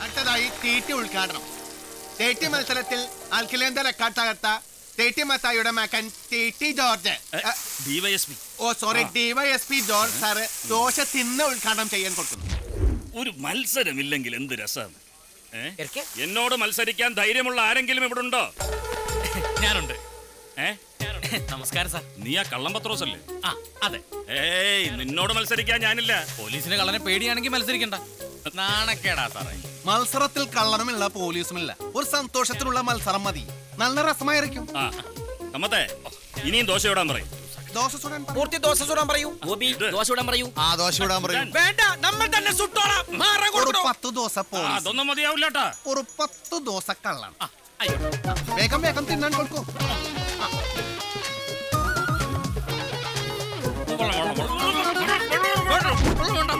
അടുത്തതായി ടി ഉദ്ഘാടനം. ടി മത്സരത്തിൽ അൽഖിലേന്ത്യ റെക്കോർഡ് തകർത്ത ടി മത്തായിയുടെ മകൻ T George DYSP George sir dosa തിന്ന് ഉദ്ഘാടനം ചെയ്യാൻ കൊടുക്കുന്നു. ഒരു മത്സരമില്ലെങ്കിൽ എന്ത് രസം. എന്നോട് മത്സരിക്കാൻ ധൈര്യമുള്ള ആരെങ്കിലും ഇവിടെ ഉണ്ടോ? ഞാനുണ്ട്. നമസ്കാരം സാർ. നീ ആ കള്ളം പത്രോസ് അല്ലേ? അതെ. ഏയ്, നിന്നോട് മത്സരിക്കാൻ ഞാനില്ല. പോലീസിന് കള്ളനെ പേടിയാണെങ്കിൽ മത്സരിക്കണ്ട. നാണക്കേടാ സാറേ. മത്സരത്തിൽ കള്ളനുമില്ല പോലീസുമില്ല. ഒരു സന്തോഷത്തിലുള്ള മത്സരം മതി. നല്ല രസമായിരിക്കും. ഇനിയും ദോശ ഇടാൻ പറയും. ദോശ ചുടാൻ പറയൂ. ദോശ ഇടാൻ പറയൂ. ദോശ ഇടാൻ പറയും. വേണ്ട, നമ്മൾ തന്നെ സുട്ടോളാം. ഒരു 10 ദോശ പോലീസ്. അതൊന്നും മതിയാവില്ലാട്ടാ. ഒരു 10 ദോശ കള്ളൻ. വേഗം വേഗം തിന്നാൻ കൊടുക്കും.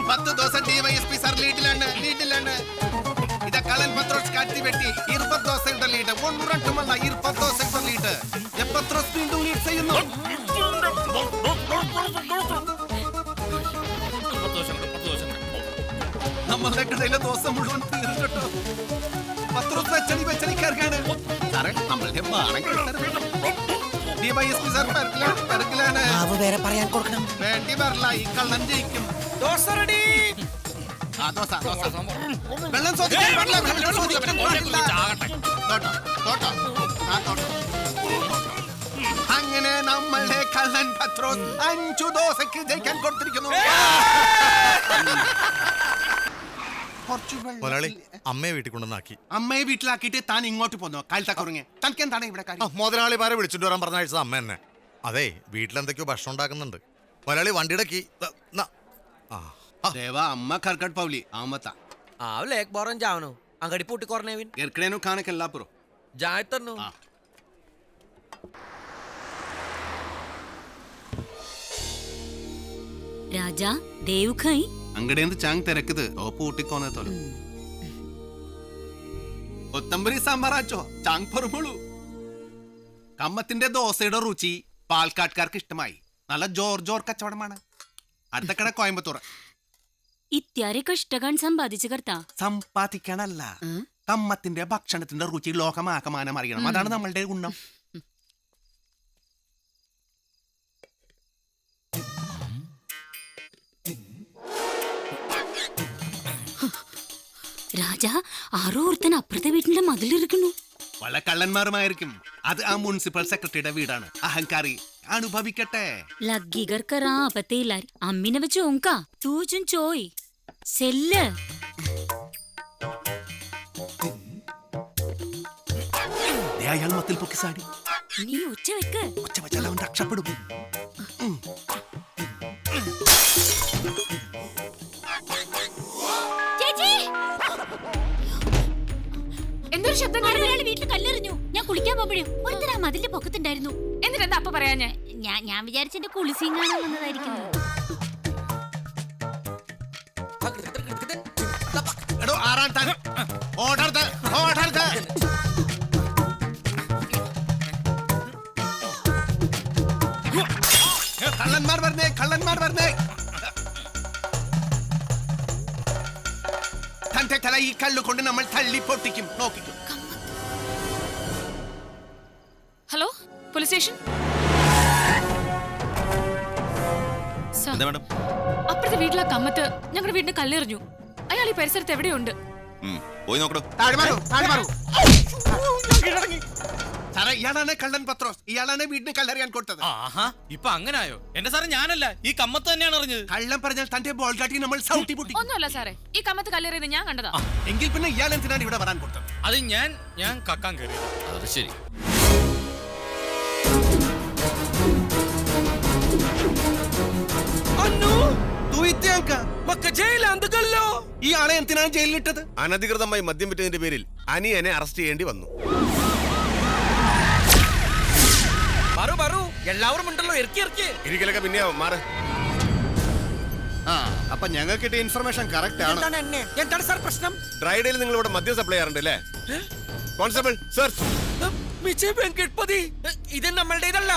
10 ദോശ ഡിവൈഎസ്പി സാർ ലീഡിലാണ്. ഇതാ കള്ളൻ പത്രോസ് കാട്ടി വെട്ടി 20 ദോശയുടെ ലീഡ്. 1 20 ദോശയുടെ ലീഡ്. പത്രോസ് വീണ്ടും ലീഡ് ചെയ്യുന്നു. നമ്മളുടെ കടയിലെ ദോശ മുഴുവൻ തീർന്നിട്ടോ. പത്രോസ് വെച്ചടിക്കാർക്കാണ് സാറേ നമ്മളുടെ ഡിവൈഎസ്പി സാർ പെരക്കിലാണ്. പറയാൻ കൊടുക്കണം. വേണ്ടി വരില്ല, ഈ കള്ളൻ ജയിക്കും. ദോശ റെഡി. വെള്ളം ചോദിക്കാൻ അങ്ങനെ നമ്മളുടെ കള്ളൻ പത്രോസ് 5 ദോശക്ക് ജയിക്കാൻ കൊടുത്തിരിക്കുന്നു. അമ്മയെ വീട്ടിൽ കൊണ്ടുവന്നാക്കി. അമ്മയെ വീട്ടിലാക്കിയിട്ട് താൻ ഇങ്ങോട്ട് പോന്നോ? കാലത്തക്കുറങ്ങി തനിക്ക് എന്താണ് ഇവിടെ കാര്യം? മുതലാളിമാരെ വിളിച്ചിട്ട് വരാൻ പറഞ്ഞ അയച്ചത് അമ്മ തന്നെ. അതെ, വീട്ടിലെന്തൊക്കെയോ ഭക്ഷണം ഉണ്ടാക്കുന്നുണ്ട്. മുതലാളി വണ്ടിയുടെ കീ ದೇವಾ ಅಮ್ಮ ಕರ್ಕಟ್ ಪವ್ಲಿ ಆಮತ ಆವ್ಲೆ ಏಕ್ ಬಾರನ್ ಜಾವನು ಅಂಗಡಿ ಪೂಟಿ ಕೊರ್ನೇವಿನ್ ಎರ್ಕಡೇನು ಕಾಣಕ್ಕೆಲ್ಲ ಪುರೋ ಜಾಯ್ತನ್ನು രാജാ ദേവുഖൈ ಅಂಗಡಿಯಿಂದ ಚಾಂಗ್ ತೆರಕದು ಓ ಪೂಟಿ ಕೋನೆ ತೋಲು കൊത്തമ്പരി സാമ്പാറാച്ചോ ചാങ് പൊറുമുളു. കമ്മത്തിന്റെ ദോശയുടെ രുചി പാൽക്കാട്ടുകാർക്ക് ഇഷ്ടമായി. നല്ല ജോർ കച്ചവടമാണ്. അടുത്ത കട കോയമ്പത്തൂർ. ഇത്യാരെ കഷ്ടകാൻ സമ്പാദിച്ചു കർത്താ. സമ്പാദിക്കണല്ല, കമ്മത്തിന്റെ ഭക്ഷണത്തിന്റെ രുചി ലോകമാകമാനം അറിയണം. അതാണ് നമ്മളുടെ ഗുണം. രാജാ ആരോ ഒരുത്തൻ അപ്പുറത്തെ വീട്ടിന്റെ മതിലിരിക്കുന്നു. പല കള്ളന്മാരുമായിരിക്കും. അത് ആ മുനിസിപ്പൽ സെക്രട്ടറിയുടെ വീടാണ്. അഹങ്കാരി അനുഭവിക്കട്ടെ. ലഗ്ഗികർക്കറാ ആപത്തേലാരി അമ്മിനെ വെച്ച് ഓങ്കാ തൂച്ചും ചോയ് സെല്ല്. അയാൾ മത്തിൽ പൊക്കി സാടി. നീ ഒച്ച വെക്ക്. ഒച്ച വെച്ചാൽ അവൻ രക്ഷപ്പെടും. എന്തൊരു ശബ്ദം? വീട്ടിൽ കല്ലെറിഞ്ഞു. ഞാൻ കുളിക്കാൻ പോകുമ്പോഴും ഒരുത്തരാ മതിലിന്റെ പൊക്കത്തുണ്ടായിരുന്നു. എന്നിട്ടെന്താ അപ്പൊ പറയാ? ഞാൻ വിചാരിച്ചെന്റെ കുളിസീങ്ങാണ് വന്നതായിരിക്കുന്നു. കള്ളന്മാർ വരുന്നേ. തന്റെ തല ഈ കല്ല് കൊണ്ട് നമ്മൾ തള്ളി പൊട്ടിക്കും. നോക്കിക്കും. Hello, police station. അപ്പുറത്തെ വീട്ടിലെ കമ്മത്ത് ഞങ്ങളുടെ വീടിന്റെ കല്ലെറിഞ്ഞു. അയാൾ ഈ പരിസരത്ത് എവിടെയുണ്ട്? പോയി നോക്കണോ. ഇയാളാണ് കള്ളൻ പത്രോസ്. ഇയാളാണ് വീടിന് കല്ലെറിയാൻ കൊടുത്തത്. ഇപ്പൊ അങ്ങനായോ? എന്റെ സാറേ ഞാനല്ല, ഈ കമ്മത്ത് തന്നെയാണ് അറിഞ്ഞത്. കള്ളം പറഞ്ഞാൽ തന്റെ ബോൾ കാട്ടി നമ്മൾ സൗട്ടി പൊട്ടി. ഒന്നുമല്ല സാറേ, ഈ കമ്മത്ത് കല്ലെറിയത് ഞാൻ കണ്ടതാ. എങ്കിൽ പിന്നെ ഇയാൾ എന്തിനാണ് ഇവിടെ വരാൻ കൊടുത്തത്? അത് ഞാൻ കക്കാൻ കയറിയത്. അത് ശരി. ഇയാളെ എന്തിനാണ് ജയിലിലിട്ടത്? അനധികൃതമായി മദ്യം വിറ്റതിന്റെ പേരിൽ അനിയനെ അറസ്റ്റ് ചെയ്യേണ്ടി വന്നു. എല്ലാവരും ഉണ്ടല്ലോ, ഇരിക്കലൊക്കെ പിന്നെ മാറ്. അപ്പൊ ഞങ്ങൾക്ക് കിട്ടിയ ഇൻഫർമേഷൻ കറക്റ്റ് ആണ്. എന്താണ് സാർ പ്രശ്നം? ഡ്രൈഡേയിൽ നിങ്ങൾ ഇവിടെ മദ്യം സപ്ലൈ ചെയ്യാറുണ്ട് അല്ലേ? Constable sir. വിജയ് വെങ്കട്പതി ഇത് നമ്മളുടേതല്ല,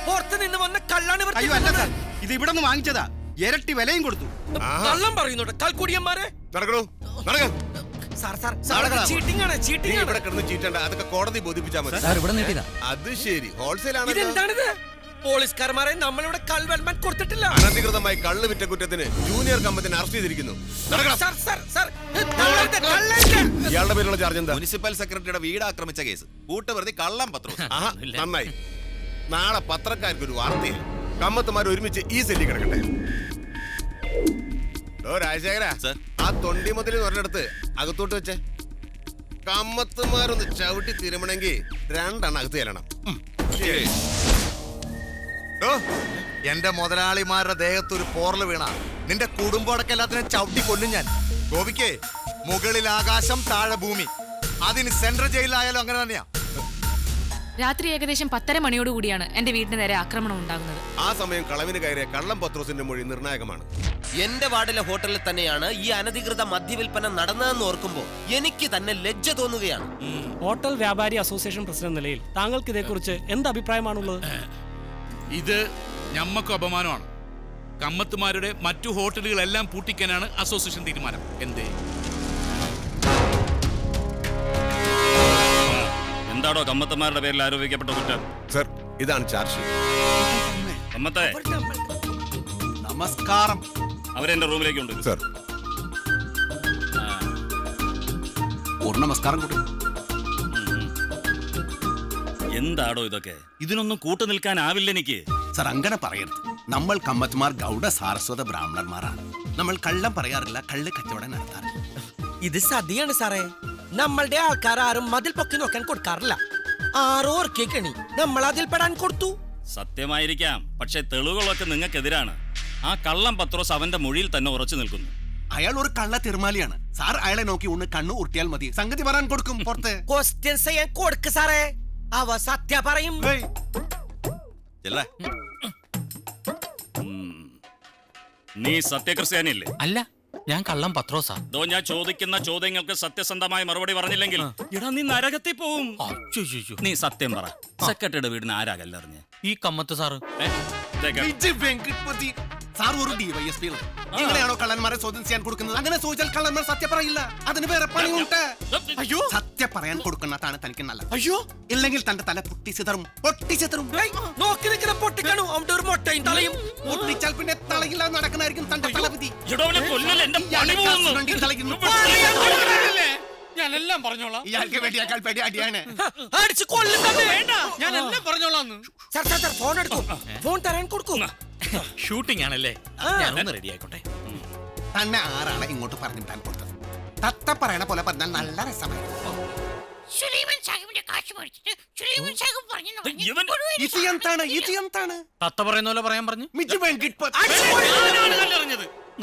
പുറത്ത് നിന്ന് വന്ന കള്ളാണ് ഇവർ അയ്യോ അല്ല സാർ, തിന്നുന്നത്. ഇത് ഇവിടെ നിന്ന് വാങ്ങിച്ചതാ. ഇരട്ടി വിലയും കൊടുത്തു. കള്ളം പറയുന്നുണ്ട് കൽക്കുടിയന്മാരെ. നടക്കണോ നടക്ക സാർ സാർ നടക്കണം. ചീറ്റിംഗ് ആണ്, നീ ചീറ്റിംഗ് ആണ്. ഇവിടെ കിടന്ന് ചീറ്റണ്ട, അതൊക്കെ കോടതി ബോധിപ്പിച്ചാൽ മതി. അത് ശരി, ഹോൾസെയിൽ ആണ്. ഇതെന്താണിത്? പോലീസുകാരന്മാരെ നമ്മളിവിടെ കൾവെൽമാൻ കൊടുത്തിട്ടില്ല. അനധികൃതമായി കള്ള് വിറ്റ കുറ്റത്തിന് ജൂനിയർ കമ്പത്തിനെ അറസ്റ്റ് ചെയ്തിരിക്കുന്നു. നടക്കണം. സാർ സാർ സാർ കള്ളരുത്, കള്ളരുത്. ഇയാളുടെ പേരുള്ള ചാർജ് എന്താ? മുനിസിപ്പൽ സെക്രട്ടറിയുടെ വീട് ആക്രമിച്ച കേസ്. കൂട്ടുപ്രതി കള്ളം പത്രോസ്. ആഹാ, നന്നായി. നാളെ പത്രക്കാർക്ക് ഒരു വാർത്തയിൽ കമ്മത്തുമാർ ഒരുമിച്ച് ഈ സെല്ലി കിടക്കട്ടെ. രാജശേഖരാ, സർ. ആ തൊണ്ടി മുതൽ ഒരിടത്ത് അകത്തോട്ട് വെച്ചേ. കമ്മത്തുമാരൊന്ന് ചവിട്ടി തിരുമണമെങ്കിൽ 2 എണ്ണം അകത്ത് ചെല്ലണം. എന്റെ മുതലാളിമാരുടെ ദേഹത്ത് ഒരു പോറല് വീണ നിന്റെ കുടുംബമടക്കം എല്ലാത്തിനും ചവിട്ടി കൊല്ലും ഞാൻ. ഗോപിക്കേ, മുകളിൽ ആകാശം താഴെ ഭൂമി. അതിന് സെൻട്രൽ ജയിലിലായാലും അങ്ങനെ തന്നെയാ. രാത്രി ഏകദേശം 10:30 മണിയോടുകൂടിയാണ് എന്റെ വീടിന് നേരെ ആക്രമണം ഉണ്ടാകുന്നത്. ആ സമയം കളവിന് കയറിയ കള്ളം പത്രോസിന്റെ മൊഴി നിർണായകമാണ്. എന്റെ വാർഡിലെ ഹോട്ടലിൽ തന്നെയാണ് ഈ അനധികൃത മദ്യവിൽപ്പന നടന്നതെന്ന് ഓർക്കുമ്പോൾ എനിക്ക് തന്നെ ലജ്ജ തോന്നുകയാണ്. ഹോട്ടൽ വ്യാപാരി അസോസിയേഷൻ പ്രസിഡന്റ് നിലയിൽ താങ്കൾക്ക് ഇതേക്കുറിച്ച് എന്ത് അഭിപ്രായമാണുള്ളത്? ഇത് ഞമ്മക്കും അപമാനമാണ്. കമ്മത്തുമാരുടെ മറ്റു ഹോട്ടലുകളെല്ലാം പൂട്ടിക്കാനാണ് അസോസിയേഷൻ തീരുമാനം. എന്തേ? എന്താടോ കമ്മത്തന്മാരുടെ പേരിൽ ആരോപിക്കപ്പെട്ട കുറ്റം? സർ, ഇതാണ് ചാർജ് ഷീറ്റ്. കമ്മത്തെ, നമസ്കാരം. അവരെന്റെ റൂമിലേക്ക് ഉണ്ട്. സർ, ഒരു നമസ്കാരം കൂടി. എന്താടോ ഇതൊക്കെ? ഇതിനൊന്നും കൂട്ടു നിൽക്കാനാവില്ല എനിക്ക്. സാർ, അങ്ങനെ പറയരുത്. നമ്മൾ കമ്മത്തുമാർ ഗൗഡ സാരസ്വത ബ്രാഹ്മണന്മാരാണ്. നമ്മൾ കള്ളം പറയാറില്ല, കള്ള് കച്ചവടം നടത്താറില്ല. ഇത് സതിയാണ് സാറേ. നമ്മളുടെ ആൾക്കാർ ആരും മതിൽ പൊക്കി നോക്കാൻ കൊടുക്കാറില്ല. ആരോ ഓർക്കേക്കണി നമ്മൾ അതിൽ പെടാൻ കൊടുത്തു. സത്യമായിരിക്കാം, പക്ഷെ തെളിവുകളൊക്കെ നിങ്ങൾക്കെതിരാണ്. ആ കള്ളം പത്രോസ് അവന്റെ മൊഴിയിൽ തന്നെ ഉറച്ചു നിൽക്കുന്നു. അയാൾ ഒരു കള്ള തിരുമാലിയാണ് സാർ. അയാളെ നോക്കി ഒന്ന് കണ്ണു ഉരുട്ടിയാൽ മതി, സംഗതി പറയാൻ കൊടുക്കും. പുറത്ത് ക്വസ്റ്റ്യൻസ് ചെയ്യാൻ കൊടുക്ക് സാറേ, അവ സത്യ പറയും. നീ സത്യക്രിസ്ത്യാനിയല്ലേ? അല്ല, ഞാൻ കള്ളം പത്രോസാ. ദോ, ഞാൻ ചോദിക്കുന്ന ചോദ്യങ്ങൾക്ക് സത്യസന്ധമായ മറുപടി പറഞ്ഞില്ലെങ്കിൽ എടാ നീ നരകത്തിൽ പോവും. നീ സത്യം പറ, സെക്രട്ടറിയുടെ വീടിന് ആരാ കല്ലെറിഞ്ഞ്? ഈ കമ്മത്ത് സാറ്. സാർ ഒരു DYSP ആണ്. നിങ്ങളെയാണോ കള്ളന്മാരെ ചോദ്യം ചെയ്യാൻ കൊടുക്കുന്നത്? അങ്ങനെ ചോദിച്ചാൽ കള്ളന്മാർ സത്യം പറയില്ല. അതിന് വേറെ പണിയുണ്ട്. അയ്യോ, സത്യം പറയാൻ കൊടുക്കുന്നതാണ് തനിക്ക് നല്ലത്. അയ്യോ, ഇല്ലെങ്കിൽ തന്റെ തല പൊട്ടിച്ചിതറും. നോക്കി നിൽക്കുന്ന പൊട്ടിക്കാണു അവിടെ ഒരു മൊട്ടയും തളയും. പൊട്ടിച്ചാൽ പിന്നെ തളയില്ലാതെ നടക്കണായിരിക്കും തന്റെ തലവിധി. ഞാനെല്ലാം പറഞ്ഞോളാം. ഇയാൾക്ക് വേണ്ടിയാൽ പേടി അടിയാണ്. അടിച്ച് കൊല്ലും തന്നെ. ഞാനെല്ലാം പറഞ്ഞോളാം. സാർ സാർ സാർ ഫോൺ എടുക്കും, ഫോൺ തരാൻ കൊടുക്കും. ഷൂട്ടിംഗ് ആണല്ലേ? ഞാനൊന്ന് റെഡി ആയിക്കോട്ടെ. തന്നെ ആരാണ് ഇങ്ങോട്ട് പറഞ്ഞു വിടാൻ കൊടുത്തത്? തത്ത പറയണ പോലെ പറഞ്ഞാൽ നല്ല രസമായിരുന്നു. ഇത് എന്താണ്? തത്ത പറയുന്ന പോലെ പറയാൻ പറഞ്ഞു.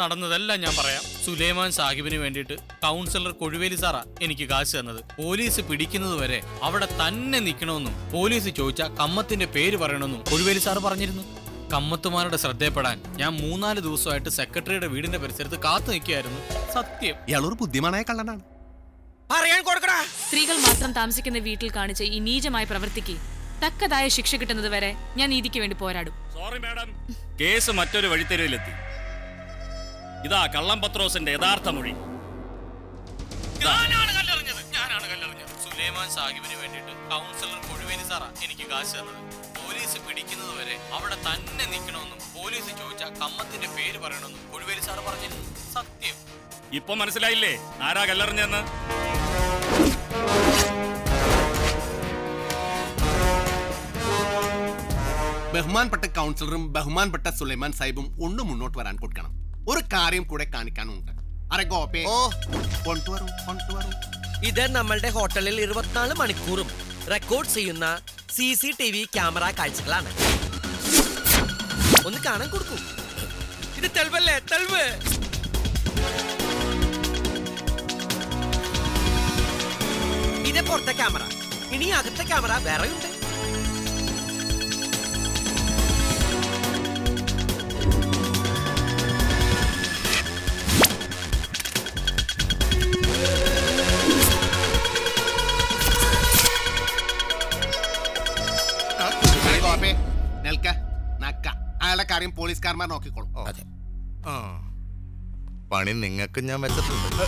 നടന്നതെല്ലാം ഞാൻ പറയാം. സുലൈമാൻ സാഹിബിന് വേണ്ടിയിട്ട് കൗൺസിലർ കൊഴുവേലി സാറാ എനിക്ക് കാശ് തന്നത്. പോലീസ് പിടിക്കുന്നത് വരെ അവിടെ തന്നെ നിൽക്കണമെന്നും പോലീസ് ചോദിച്ചാൽ കമ്മത്തിന്റെ പേര് പറയണമെന്നും കൊഴുവേലി സാറ് പറഞ്ഞിരുന്നു. കമ്മത്തുമാരുടെ ശ്രദ്ധയപ്പെടാൻ ഞാൻ 3-4 ദിവസമായിട്ട് സെക്രട്ടറിയുടെ വീടിന്റെ പരിസരത്ത് കാത്തു നിൽക്കുകയായിരുന്നു. സത്യം, ഇയാളൊരു ബുദ്ധിമാനായ കള്ളനാണ്. പറയാൻ കൊടുക്കടാ. സ്ത്രീകൾ മാത്രം താമസിക്കുന്ന വീട്ടിൽ കാണിച്ച ഈ നീചമായ പ്രവൃത്തിക്ക് തക്കതായ ശിക്ഷ കിട്ടുന്നത് വരെ ഞാൻ നീതിക്ക് വേണ്ടി പോരാടും. സോറി മാഡം, കേസ് മറ്റൊരു വഴിത്തിരിവിലെത്തി. ഇതാ കള്ളം പത്രോസിന്റെ യഥാർത്ഥ മൊഴി. ഞാനാണ് കല്ലെറിഞ്ഞത്. സുലൈമാൻ സാഹിബിന് വേണ്ടിയിട്ട് കൗൺസിലർ കൊഴുവേലി സാറാ എനിക്ക് കാശ് തന്നത്. പോലീസ് പിടിക്കുന്നത് വരെ അവിടെ തന്നെ നിൽക്കണമെന്നും പോലീസ് ചോദിച്ചാൽ കമ്മത്തിന്റെ പേര് പറയണമെന്നും കൊഴുവേലി സാറ് പറഞ്ഞിരുന്നു. സത്യം. ഇപ്പൊ മനസ്സിലായില്ലേ ആരാ കല്ലെറിഞ്ഞെന്ന്? ബഹുമാൻപ്പെട്ട കൗൺസിലറും ബഹുമാൻപ്പെട്ട സുലൈമാൻ സാഹിബും ഒന്ന് മുന്നോട്ട് വരാൻ കൊടുക്കണം. ഒരു കാര്യം കൂടെ കാണിക്കാനുണ്ട്. ഇത് നമ്മളുടെ ഹോട്ടലിൽ 24 മണിക്കൂറും റെക്കോർഡ് ചെയ്യുന്ന CCTV ക്യാമറ കാഴ്ചകളാണ്. ഒന്ന് കാണാൻ കൊടുക്കൂ. ഇത് തെളിവല്ലേ? തെളിവ്. ഇത് പുറത്തെ ക്യാമറ. ഇനി അകത്തെ ക്യാമറ വേറെ ഉണ്ട്. നിൽക്ക നക്ക അയാളുടെ കാര്യം പോലീസുകാരന്മാർ നോക്കിക്കോളും. ആ. പണി നിങ്ങൾക്ക് ഞാൻ വെച്ചിട്ടുണ്ട്.